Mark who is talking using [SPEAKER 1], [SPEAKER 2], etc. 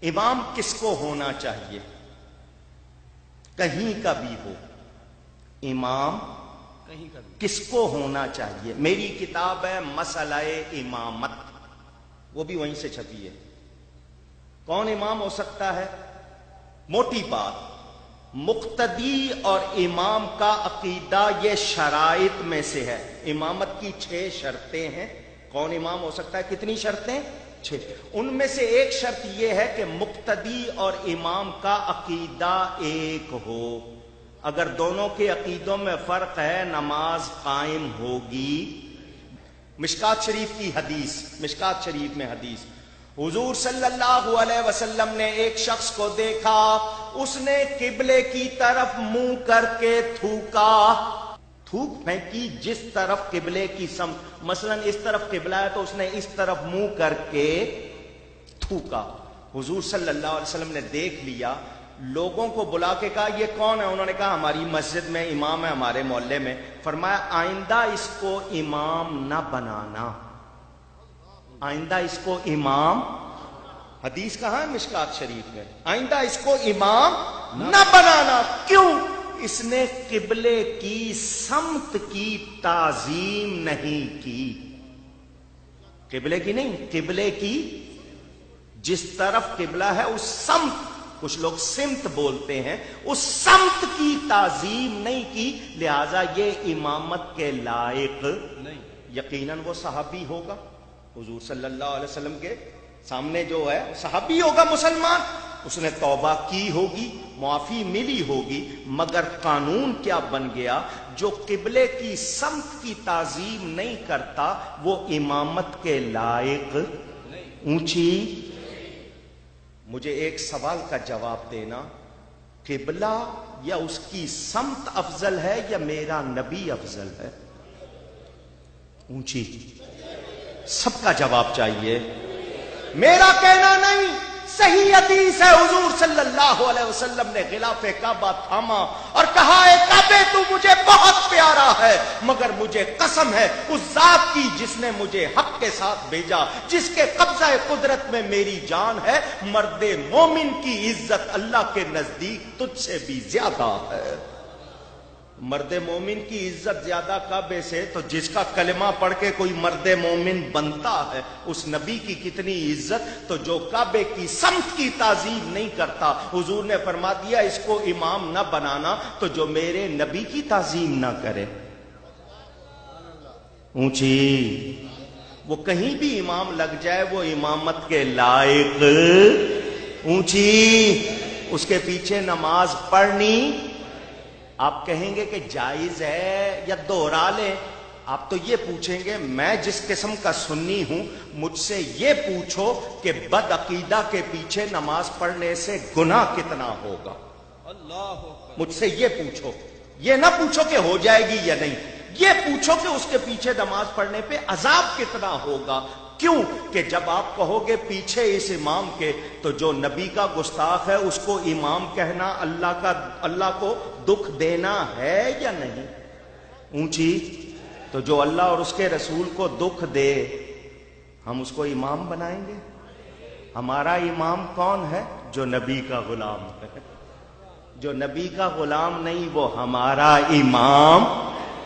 [SPEAKER 1] امام کس کو ہونا چاہیے؟ کہیں کا بھی ہو، امام
[SPEAKER 2] کہیں کا بھی
[SPEAKER 1] کس کو ہونا چاہیے؟ میری کتاب ہے مسئلہ امامت، وہ بھی وہیں سے چھپی ہے۔ کون امام ہو سکتا ہے؟ موٹی بات، مقتدی اور امام کا عقیدہ یہ شرائط میں سے ہے۔ امامت کی 6 شرطیں ہیں۔ کون امام ہو سکتا ہے؟ کتنی شرطیں؟ 6۔ ان میں سے ایک شرط یہ ہے کہ مقتدی اور امام کا عقیدہ ایک ہو۔ اگر دونوں کے عقیدوں میں فرق ہے، نماز قائم ہوگی۔ مشکات شریف کی حدیث، مشکات شریف میں حدیث، حضور صلی اللہ علیہ وسلم نے ایک شخص کو دیکھا، اس نے قبلے کی طرف منہ کر کے تھوکا، تھوک پھینکی جس طرف قبلے کی سمت، مثلا اس طرف قبلہ ہے تو اس نے اس طرف منہ کر کے تھوکا۔ حضور صلی اللہ علیہ وسلم نے دیکھ لیا، لوگوں کو بلا کے کہا یہ کون ہے؟ انہوں نے کہا ہماری مسجد میں امام ہے، ہمارے محلے میں۔ فرمایا آئندہ اس کو امام نہ بنانا، آئندہ اس کو امام، حدیث کہاں ہے؟ مشکات شریف میں، آئندہ اس کو امام نہ بنانا۔ کیوں؟ اس نے قبلے کی سمت کی تعظیم نہیں کی، قبلے کی نہیں، قبلے کی جس طرف قبلہ ہے اس سمت، کچھ لوگ سمت بولتے ہیں، اس سمت کی تعظیم نہیں کی، لہذا یہ امامت کے لائق
[SPEAKER 2] نہیں۔
[SPEAKER 1] یقیناً وہ صحابی ہوگا، حضور صلی اللہ علیہ وسلم کے سامنے جو ہے صحابی ہوگا، مسلمان، اس نے توبہ کی ہوگی، معافی ملی ہوگی، مگر قانون کیا بن گیا؟ جو قبلے کی سمت کی تعظیم نہیں کرتا وہ امامت کے لائق اونچی۔ مجھے ایک سوال کا جواب دینا، قبلہ یا اس کی سمت افضل ہے یا میرا نبی افضل ہے؟ اونچی، سب کا جواب چاہیے، میرا کہنا نہیں، صحیح حدیث ہے، حضور صلی اللہ علیہ وسلم نے غلاف کعبہ تھاما اور کہا اے کعبے تو مجھے بہت پیارا ہے، مگر مجھے قسم ہے اس ذات کی جس نے مجھے حق کے ساتھ بھیجا، جس کے قبضہ قدرت میں میری جان ہے، مرد مومن کی عزت اللہ کے نزدیک تجھ سے بھی زیادہ ہے۔ مرد مومن کی عزت زیادہ کعبے سے، تو جس کا کلمہ پڑھ کے کوئی مرد مومن بنتا ہے اس نبی کی کتنی عزت، تو جو کعبے کی سمت کی تعظیم نہیں کرتا، حضور نے فرما دیا اس کو امام نہ بنانا، تو جو میرے نبی کی تعظیم نہ کرے، اونچی، وہ کہیں بھی امام لگ جائے وہ امامت کے لائق اونچی، اس کے پیچھے نماز پڑھنی۔ آپ کہیں گے کہ جائز ہے یا دوہرا لیں؟ آپ تو یہ پوچھیں گے میں جس قسم کا سنی ہوں، مجھ سے یہ پوچھو کہ بد عقیدہ کے پیچھے نماز پڑھنے سے گناہ کتنا ہوگا؟
[SPEAKER 2] اللہ،
[SPEAKER 1] مجھ سے یہ پوچھو، یہ نہ پوچھو کہ ہو جائے گی یا نہیں، یہ پوچھو کہ اس کے پیچھے نماز پڑھنے پہ عذاب کتنا ہوگا۔ کیوں کہ جب آپ کہو گے پیچھے اس امام کے، تو جو نبی کا گستاخ ہے اس کو امام کہنا اللہ کو دکھ دینا ہے یا نہیں؟ اونچی، تو جو اللہ اور اس کے رسول کو دکھ دے ہم اس کو امام بنائیں گے؟ ہمارا امام کون ہے؟ جو نبی کا غلام ہے۔ جو نبی کا غلام نہیں وہ ہمارا امام